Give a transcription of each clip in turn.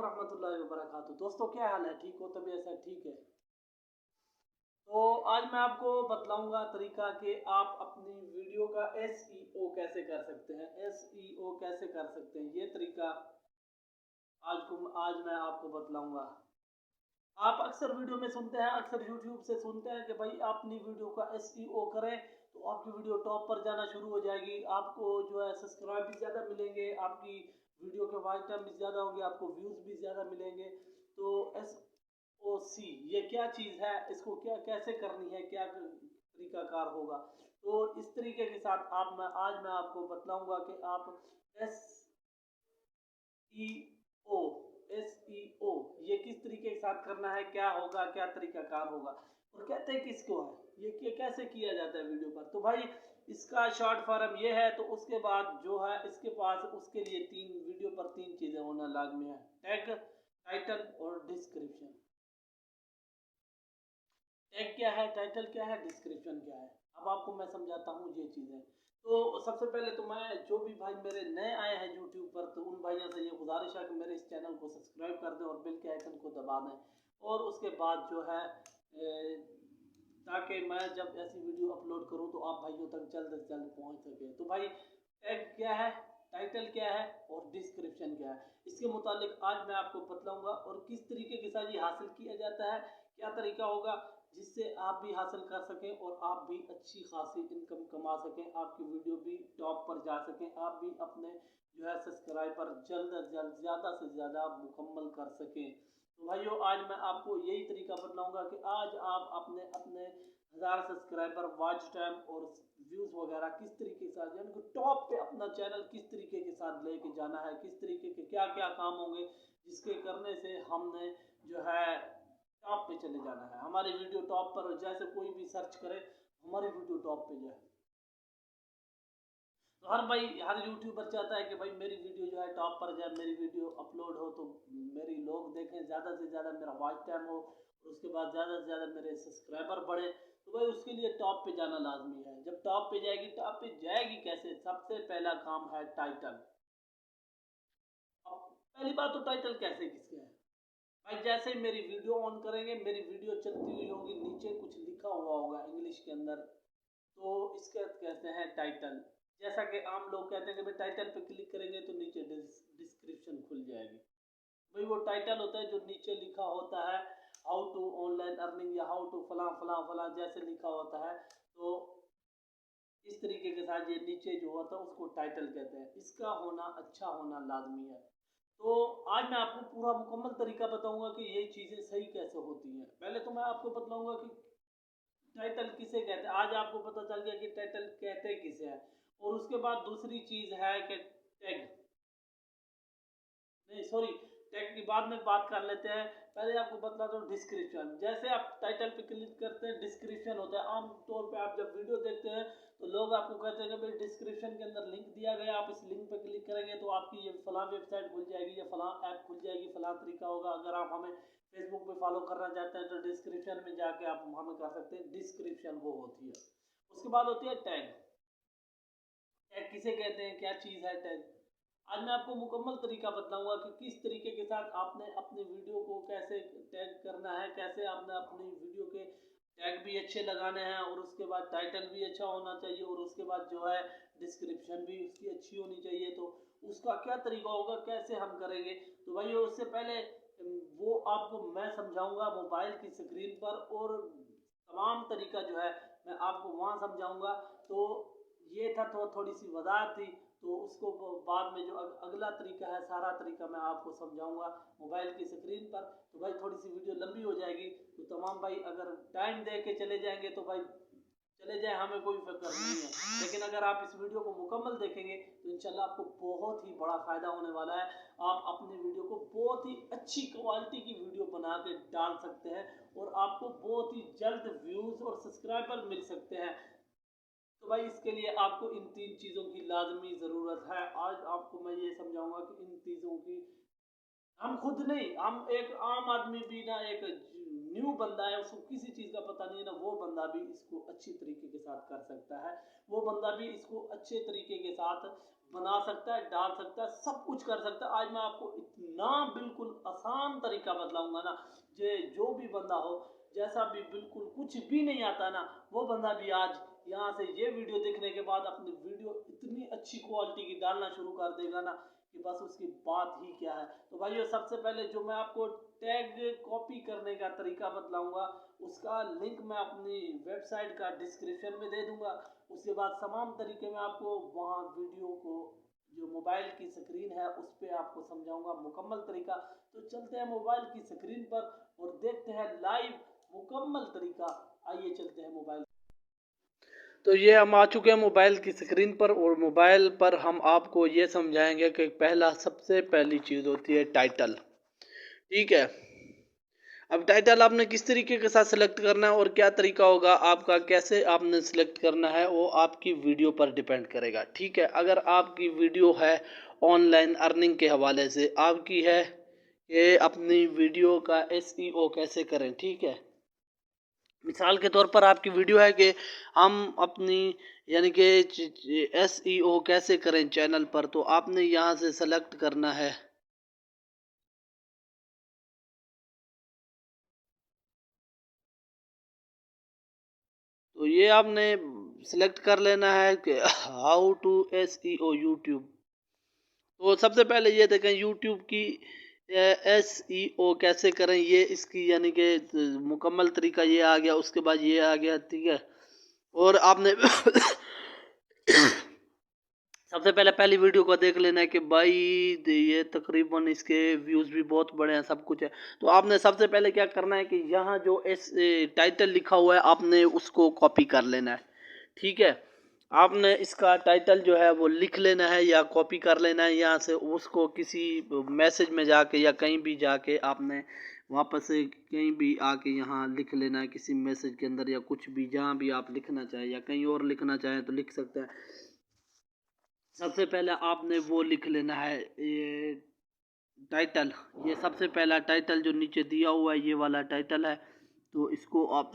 वरहमतुल्लाहि वबरकातुहू। दोस्तों क्या हाल है, ठीक हो? तबीयत सब ठीक है? तो आज मैं आपको बतलाऊंगा तरीका कि आप अपनी वीडियो का एसईओ कैसे कर सकते हैं। एसईओ कैसे कर सकते हैं ये तरीका आज मैं आपको बतलाऊंगा। आप अक्सर वीडियो में सुनते हैं, अक्सर यूट्यूब से सुनते हैं कि भाई अपनी वीडियो का एसईओ करें तो आपकी वीडियो टॉप पर जाना शुरू हो जाएगी, आपको जो है सब्सक्राइब भी ज़्यादा मिलेंगे, आपकी वीडियो के वॉच टाइम भी ज़्यादा होंगे, आपको व्यूज़ भी ज़्यादा मिलेंगे। तो एसओसी ये क्या चीज़ है, इसको क्या कैसे करनी है, क्या तरीकाकार होगा, तो इस तरीके के साथ आज मैं आपको बतलाऊंगा कि आप एस ई ओ एसईओ ये किस तरीके के साथ करना है, क्या होगा, क्या तरीकाकार होगा और कहते हैं किसको है, ये कैसे किया जाता है वीडियो पर। तो भाई इसका शॉर्ट फॉर्म ये है। तो उसके बाद जो है इसके पास उसके लिए वीडियो पर तीन चीज़ें होना लाजमी है: टैग, टाइटल और डिस्क्रिप्शन। टैग क्या है, टाइटल क्या है, डिस्क्रिप्शन क्या है, अब आपको मैं समझाता हूँ ये चीज़ें। तो सबसे पहले तो मैं जो भी भाई मेरे नए आए हैं यूट्यूब पर, तो उन भाइयों से ये गुजारिश है कि मेरे इस चैनल को सब्सक्राइब कर दें और बेल के आइकन को दबा दें। और उसके बाद जो है ताकि मैं जब ऐसी वीडियो अपलोड करूं तो आप भाइयों तक जल्द से जल्द पहुंच सके। तो भाई टैग क्या है, टाइटल क्या है और डिस्क्रिप्शन क्या है, इसके मुतालिक आज मैं आपको बतलाऊंगा और किस तरीके के साथ ये हासिल किया जाता है, क्या तरीका होगा जिससे आप भी हासिल कर सकें और आप भी अच्छी खासी इनकम कमा सकें, आपकी वीडियो भी टॉप पर जा सकें, आप भी अपने जो है सब्सक्राइबर जल्द से जल्द ज़्यादा से ज़्यादा मुकम्मल कर सकें। तो भाइयों आज मैं आपको यही तरीका बतलाऊंगा कि आज आप अपने अपने 1000 सब्सक्राइबर, वॉच टाइम और व्यूज़ वगैरह किस तरीके के साथ, यानी कि टॉप पे अपना चैनल किस तरीके के साथ लेके जाना है, किस तरीके के क्या क्या काम होंगे जिसके करने से हमने जो है टॉप पे चले जाना है, हमारी वीडियो टॉप पर, जैसे कोई भी सर्च करे हमारी वीडियो टॉप पे जाए। तो हर यूट्यूबर चाहता है कि भाई मेरी वीडियो जो है टॉप पर जाए, मेरी वीडियो अपलोड हो तो मेरी लोग देखें, ज़्यादा से ज़्यादा मेरा वॉच टाइम हो और उसके बाद ज़्यादा से ज़्यादा मेरे सब्सक्राइबर बढ़े। तो भाई उसके लिए टॉप पे जाना लाजमी है। जब टॉप पे जाएगी, टॉप पे जाएगी कैसे, सबसे पहला काम है टाइटल। अब पहली बात तो टाइटल कैसे किसके है भाई, जैसे ही मेरी वीडियो ऑन करेंगे, मेरी वीडियो चलती हुई होगी, नीचे कुछ लिखा हुआ होगा इंग्लिश के अंदर, तो इसके कहते हैं टाइटल। जैसा कि आम लोग कहते हैं कि भाई टाइटल पे क्लिक करेंगे तो नीचे डिस्क्रिप्शन खुल जाएगी। भाई वो टाइटल होता है जो नीचे लिखा होता है हाउ टू ऑनलाइन अर्निंग या हाउ टू फला फला फला जैसे लिखा होता है। तो इस तरीके के साथ ये नीचे जो होता है उसको टाइटल कहते हैं, इसका होना अच्छा होना लाजमी है। तो आज मैं आपको पूरा मुकम्मल तरीका बताऊंगा कि ये चीज़ें सही कैसे होती हैं। पहले तो मैं आपको बतलाऊंगा कि टाइटल किसे कहते हैं, आज आपको पता चल गया कि टाइटल कहते किसे हैं। और उसके बाद दूसरी चीज़ है कि टैग, नहीं सॉरी, टैग की बाद में बात कर लेते हैं, पहले आपको बता दो डिस्क्रिप्शन। जैसे आप टाइटल पे क्लिक करते हैं डिस्क्रिप्शन होता है। आम तौर पे आप जब वीडियो देखते हैं तो लोग आपको कहते हैं कि भाई डिस्क्रिप्शन के अंदर लिंक दिया गया, आप इस लिंक पे क्लिक करेंगे तो आपकी ये फलां वेबसाइट खुल जाएगी या फलां ऐप खुल जाएगी, फलां तरीका होगा। अगर आप हमें फेसबुक पे फॉलो करना चाहते हैं तो डिस्क्रिप्शन में जाके आप हमें कर सकते हैं। डिस्क्रिप्शन वो होती है। उसके बाद होती है टैग। टैग किसे कहते हैं, क्या चीज़ है टैग, आज मैं आपको मुकम्मल तरीका बताऊंगा कि किस तरीके के साथ आपने अपनी वीडियो को कैसे टैग करना है, कैसे आपने अपनी वीडियो के टैग भी अच्छे लगाने हैं और उसके बाद टाइटल भी अच्छा होना चाहिए और उसके बाद जो है डिस्क्रिप्शन भी उसकी अच्छी होनी चाहिए। तो उसका क्या तरीका होगा, कैसे हम करेंगे, तो भाई उससे पहले वो आपको मैं समझाऊंगा मोबाइल की स्क्रीन पर, और तमाम तरीका जो है मैं आपको वहाँ समझाऊंगा। तो ये था तो थोड़ी सी वजाहत थी, तो उसको बाद में जो अगला तरीका है सारा तरीका मैं आपको समझाऊंगा मोबाइल की स्क्रीन पर। तो भाई थोड़ी सी वीडियो लंबी हो जाएगी, तो तमाम भाई अगर टाइम दे के चले जाएंगे तो भाई चले जाए, हमें कोई फिक्र नहीं है। लेकिन अगर आप इस वीडियो को मुकम्मल देखेंगे तो इंशाल्लाह आपको बहुत ही बड़ा फ़ायदा होने वाला है। आप अपनी वीडियो को बहुत ही अच्छी क्वालिटी की वीडियो बना के डाल सकते हैं और आपको बहुत ही जल्द व्यूज़ और सब्सक्राइबर मिल सकते हैं। तो भाई इसके लिए आपको इन तीन चीज़ों की लाजमी ज़रूरत है। आज आपको मैं ये समझाऊंगा कि इन चीज़ों की हम खुद नहीं, हम एक आम आदमी भी ना, एक न्यू बंदा है उसको किसी चीज़ का पता नहीं है ना, वो बंदा भी इसको अच्छी तरीके के साथ कर सकता है, वो बंदा भी इसको अच्छे तरीके के साथ बना सकता है, डाल सकता है, सब कुछ कर सकता है। आज मैं आपको इतना बिल्कुल आसान तरीका बतलाऊंगा ना, जो भी बंदा हो, जैसा भी बिल्कुल कुछ भी नहीं आता ना, वो बंदा भी आज यहाँ से ये वीडियो देखने के बाद अपनी वीडियो इतनी अच्छी क्वालिटी की डालना शुरू कर देगा ना कि बस उसकी बात ही क्या है। तो भाइयों, सबसे पहले जो मैं आपको टैग कॉपी करने का तरीका बतलाऊंगा, उसका लिंक मैं अपनी वेबसाइट का डिस्क्रिप्शन में दे दूंगा। उसके बाद तमाम तरीके में आपको वहाँ वीडियो को जो मोबाइल की स्क्रीन है उस पर आपको समझाऊंगा मुकम्मल तरीका। तो चलते हैं मोबाइल की स्क्रीन पर और देखते हैं लाइव मुकम्मल तरीका। आइए चलते हैं मोबाइल। तो ये हम आ चुके हैं मोबाइल की स्क्रीन पर, और मोबाइल पर हम आपको ये समझाएंगे कि सबसे पहली चीज़ होती है टाइटल। ठीक है, अब टाइटल आपने किस तरीके के साथ सिलेक्ट करना है और क्या तरीका होगा आपका, कैसे आपने सिलेक्ट करना है, वो आपकी वीडियो पर डिपेंड करेगा। ठीक है, अगर आपकी वीडियो है ऑनलाइन अर्निंग के हवाले से, आपकी है कि अपनी वीडियो का SEO कैसे करें, ठीक है, मिसाल के तौर पर आपकी वीडियो है कि हम अपनी यानी कि SEO कैसे करें चैनल पर, तो आपने यहाँ से सेलेक्ट करना है। तो ये आपने सेलेक्ट कर लेना है कि हाउ टू SEO यूट्यूब। तो सबसे पहले ये देखें यूट्यूब की SEO कैसे करें, ये इसकी यानी कि मुकम्मल तरीका ये आ गया। उसके बाद ये आ गया, ठीक है, और आपने सबसे पहले पहली वीडियो को देख लेना है कि भाई ये तकरीबन इसके व्यूज़ भी बहुत बड़े हैं, सब कुछ है। तो आपने सबसे पहले क्या करना है कि यहाँ जो टाइटल लिखा हुआ है आपने उसको कॉपी कर लेना है। ठीक है, आपने इसका टाइटल जो है वो लिख लेना है या कॉपी कर लेना है यहाँ से, उसको किसी मैसेज में जाके या कहीं भी जाके आपने वापस से कहीं भी आके यहाँ लिख लेना है, किसी मैसेज के अंदर या कुछ भी, जहाँ भी आप लिखना चाहें या कहीं और लिखना चाहें तो लिख सकते हैं। सबसे पहले आपने वो लिख लेना है ये टाइटल। ये सबसे पहला टाइटल जो नीचे दिया हुआ है ये वाला टाइटल है, तो इसको आप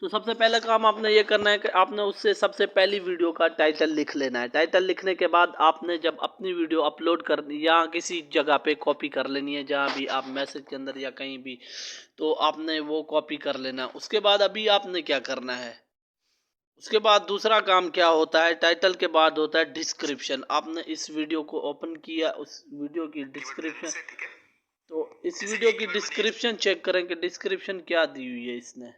तो सबसे पहला काम आपने ये करना है कि आपने उससे सबसे पहली वीडियो का टाइटल लिख लेना है। टाइटल लिखने के बाद आपने जब अपनी वीडियो अपलोड करनी या किसी जगह पे कॉपी कर लेनी है, जहाँ भी आप मैसेज के अंदर या कहीं भी, तो आपने वो कॉपी कर लेना। उसके बाद अभी आपने क्या करना है, उसके बाद दूसरा काम क्या होता है, टाइटल के बाद होता है डिस्क्रिप्शन। आपने इस वीडियो को ओपन किया, उस वीडियो की डिस्क्रिप्शन, तो इस वीडियो की डिस्क्रिप्शन चेक करें कि डिस्क्रिप्शन क्या दी हुई है इसने।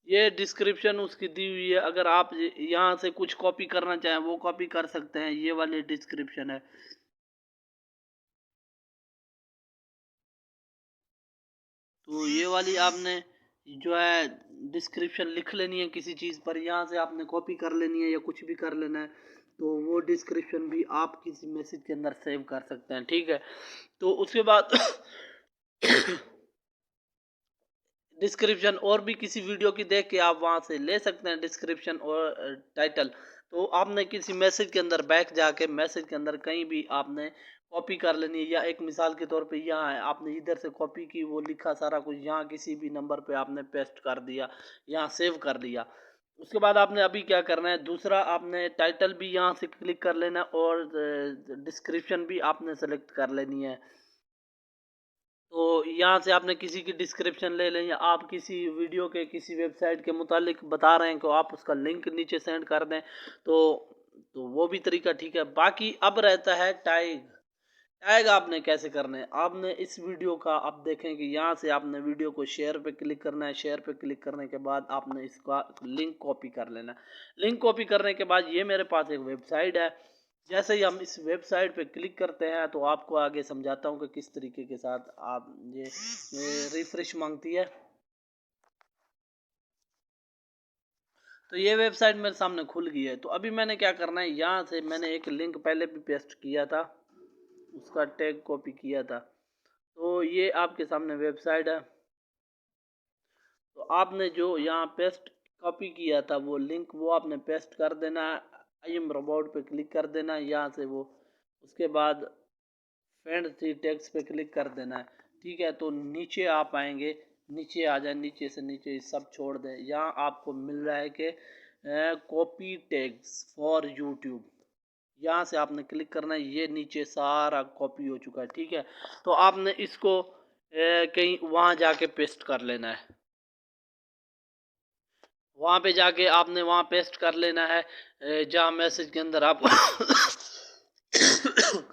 ये डिस्क्रिप्शन उसकी दी हुई है। अगर आप यहाँ से कुछ कॉपी करना चाहें वो कॉपी कर सकते हैं। ये वाली डिस्क्रिप्शन है। तो ये वाली आपने जो है डिस्क्रिप्शन लिख लेनी है किसी चीज़ पर, यहाँ से आपने कॉपी कर लेनी है या कुछ भी कर लेना है। तो वो डिस्क्रिप्शन भी आप किसी मैसेज के अंदर सेव कर सकते हैं। ठीक है, तो उसके बाद डिस्क्रिप्शन और भी किसी वीडियो की देख के आप वहाँ से ले सकते हैं डिस्क्रिप्शन और टाइटल। तो आपने किसी मैसेज के अंदर बैक जाके मैसेज के अंदर कहीं भी आपने कॉपी कर लेनी है, या एक मिसाल के तौर पे यहाँ है, आपने इधर से कॉपी की, वो लिखा सारा कुछ यहाँ किसी भी नंबर पे आपने पेस्ट कर दिया, यहाँ सेव कर लिया। उसके बाद आपने अभी क्या करना है, दूसरा आपने टाइटल भी यहाँ से क्लिक कर लेना और डिस्क्रिप्शन भी आपने सेलेक्ट कर लेनी है। तो यहाँ से आपने किसी की डिस्क्रिप्शन ले लें, या आप किसी वीडियो के किसी वेबसाइट के मुतालिक बता रहे हैं, तो आप उसका लिंक नीचे सेंड कर दें। तो वो भी तरीका ठीक है। बाकी अब रहता है टैग। टैग आपने कैसे करने हैं, आपने इस वीडियो का आप देखें कि यहाँ से आपने वीडियो को शेयर पे क्लिक करना है। शेयर पे क्लिक करने के बाद आपने इसका लिंक कॉपी कर लेना है। लिंक कॉपी करने के बाद ये मेरे पास एक वेबसाइट है। जैसे ही हम इस वेबसाइट पे क्लिक करते हैं तो आपको आगे समझाता हूँ कि किस तरीके के साथ आप ये रिफ्रेश मांगती है। तो ये वेबसाइट मेरे सामने खुल गई है। तो अभी मैंने क्या करना है, यहाँ से मैंने एक लिंक पहले भी पेस्ट किया था, उसका टैग कॉपी किया था। तो ये आपके सामने वेबसाइट है। तो आपने जो यहाँ पेस्ट कॉपी किया था वो लिंक, वो आपने पेस्ट कर देना है। आई एम रोबोट पे क्लिक कर देना है यहाँ से वो, उसके बाद फ्रेंड थ्री टेक्स्ट पे क्लिक कर देना है। ठीक है, तो नीचे आप आएंगे, नीचे आ जाए, नीचे से नीचे सब छोड़ दें। यहाँ आपको मिल रहा है कि कॉपी टैग्स फॉर यूट्यूब, यहाँ से आपने क्लिक करना है। ये नीचे सारा कॉपी हो चुका है। ठीक है, तो आपने इसको कहीं वहाँ जाके पेस्ट कर लेना है। वहाँ पे जाके आपने वहाँ पेस्ट कर लेना है जहाँ मैसेज के अंदर आपको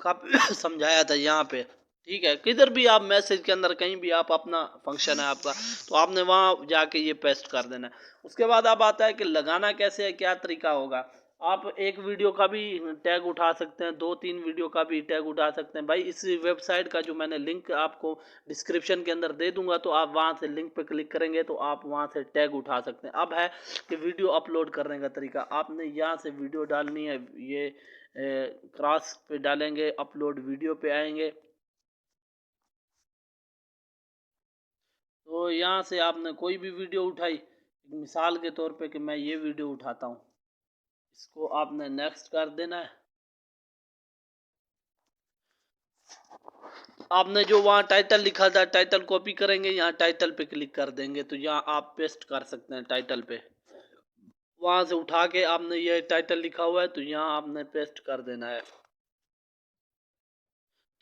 काफी समझाया था यहाँ पे। ठीक है, किधर भी आप मैसेज के अंदर कहीं भी आप अपना फंक्शन है आपका, तो आपने वहाँ जाके ये पेस्ट कर देना है। उसके बाद अब आता है कि लगाना कैसे है, क्या तरीका होगा। आप एक वीडियो का भी टैग उठा सकते हैं, 2-3 वीडियो का भी टैग उठा सकते हैं। भाई इस वेबसाइट का जो मैंने लिंक आपको डिस्क्रिप्शन के अंदर दे दूंगा, तो आप वहां से लिंक पे क्लिक करेंगे तो आप वहां से टैग उठा सकते हैं। अब है कि वीडियो अपलोड करने का तरीका। आपने यहाँ से वीडियो डालनी है, ये क्रॉस पे डालेंगे, अपलोड वीडियो पे आएंगे, तो यहाँ से आपने कोई भी वीडियो उठाई, मिसाल के तौर पे कि मैं ये वीडियो उठाता हूँ, इसको आपने नेक्स्ट कर देना है। आपने जो वहाँ टाइटल लिखा था, टाइटल कॉपी करेंगे, यहाँ टाइटल पे क्लिक कर देंगे, तो यहाँ आप पेस्ट कर सकते हैं टाइटल पे। वहाँ से उठा के आपने ये टाइटल लिखा हुआ है, तो यहाँ आपने पेस्ट कर देना है।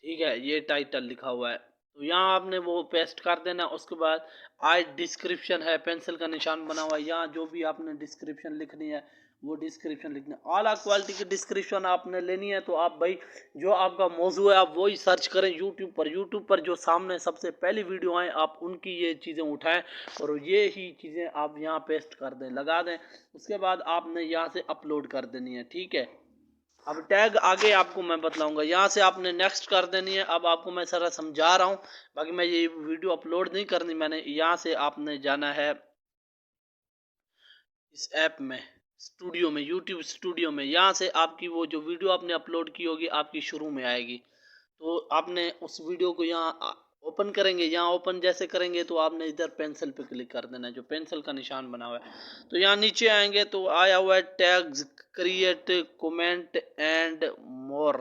ठीक है, ये टाइटल लिखा हुआ है, तो यहाँ आपने वो पेस्ट कर देना। उसके बाद आई डिस्क्रिप्शन है, पेंसिल का निशान बना हुआ है, यहाँ जो भी आपने डिस्क्रिप्शन लिखनी है वो डिस्क्रिप्शन लिखना है। आला क्वालिटी की डिस्क्रिप्शन आपने लेनी है, तो आप भाई जो आपका मौजू है आप वही सर्च करें यूट्यूब पर। यूट्यूब पर जो सामने सबसे पहली वीडियो आए आप उनकी ये चीज़ें उठाएं और ये ही चीज़ें आप यहाँ पेस्ट कर दें, लगा दें। उसके बाद आपने यहाँ से अपलोड कर देनी है। ठीक है, अब टैग आगे आपको मैं बतलाऊंगा, यहाँ से आपने नेक्स्ट कर देनी है। अब आपको मैं सारा समझा रहा हूँ, बाकी मैं ये वीडियो अपलोड नहीं करनी मैंने। यहाँ से आपने जाना है इस ऐप में, स्टूडियो में, यूट्यूब स्टूडियो में। यहाँ से आपकी वो जो वीडियो आपने अपलोड की होगी आपकी शुरू में आएगी, तो आपने उस वीडियो को यहाँ ओपन करेंगे। यहाँ ओपन जैसे करेंगे तो आपने इधर पेंसिल पे क्लिक कर देना है, जो पेंसिल का निशान बना हुआ है। तो यहाँ नीचे आएंगे तो आया हुआ है tags, create, comment and more,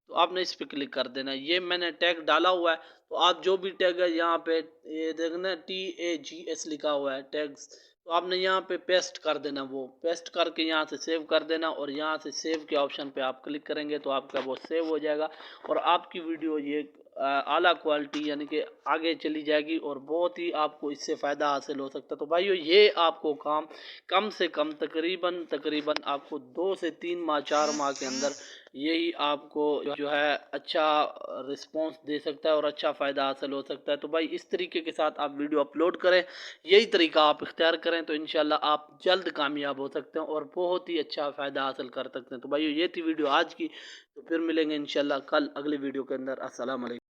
तो आपने इस पे क्लिक कर देना है। ये मैंने टैग डाला हुआ है, तो आप जो भी टैग है यहाँ पे ये देखना TAGS लिखा हुआ है टैग्स, तो आपने यहाँ पे पेस्ट कर देना। वो पेस्ट करके यहाँ से सेव कर देना, और यहाँ से सेव के ऑप्शन पे आप क्लिक करेंगे तो आपका वो सेव हो जाएगा और आपकी वीडियो ये आला क्वालिटी यानी कि आगे चली जाएगी और बहुत ही आपको इससे फ़ायदा हासिल हो सकता है। तो भाइयों ये आपको काम कम से कम तकरीबन आपको 2 से 3 माह 4 माह के अंदर यही आपको जो है अच्छा रिस्पांस दे सकता है और अच्छा फ़ायदा हासिल हो सकता है। तो भाई इस तरीके के साथ आप वीडियो अपलोड करें, यही तरीका आप इख्तियार करें तो इंशाल्लाह आप जल्द कामयाब हो सकते हैं और बहुत ही अच्छा फ़ायदा हासिल कर सकते हैं। तो भाई ये थी वीडियो आज की, तो फिर मिलेंगे इंशाल्लाह कल अगली वीडियो के अंदर। अस्सलाम वालेकुम।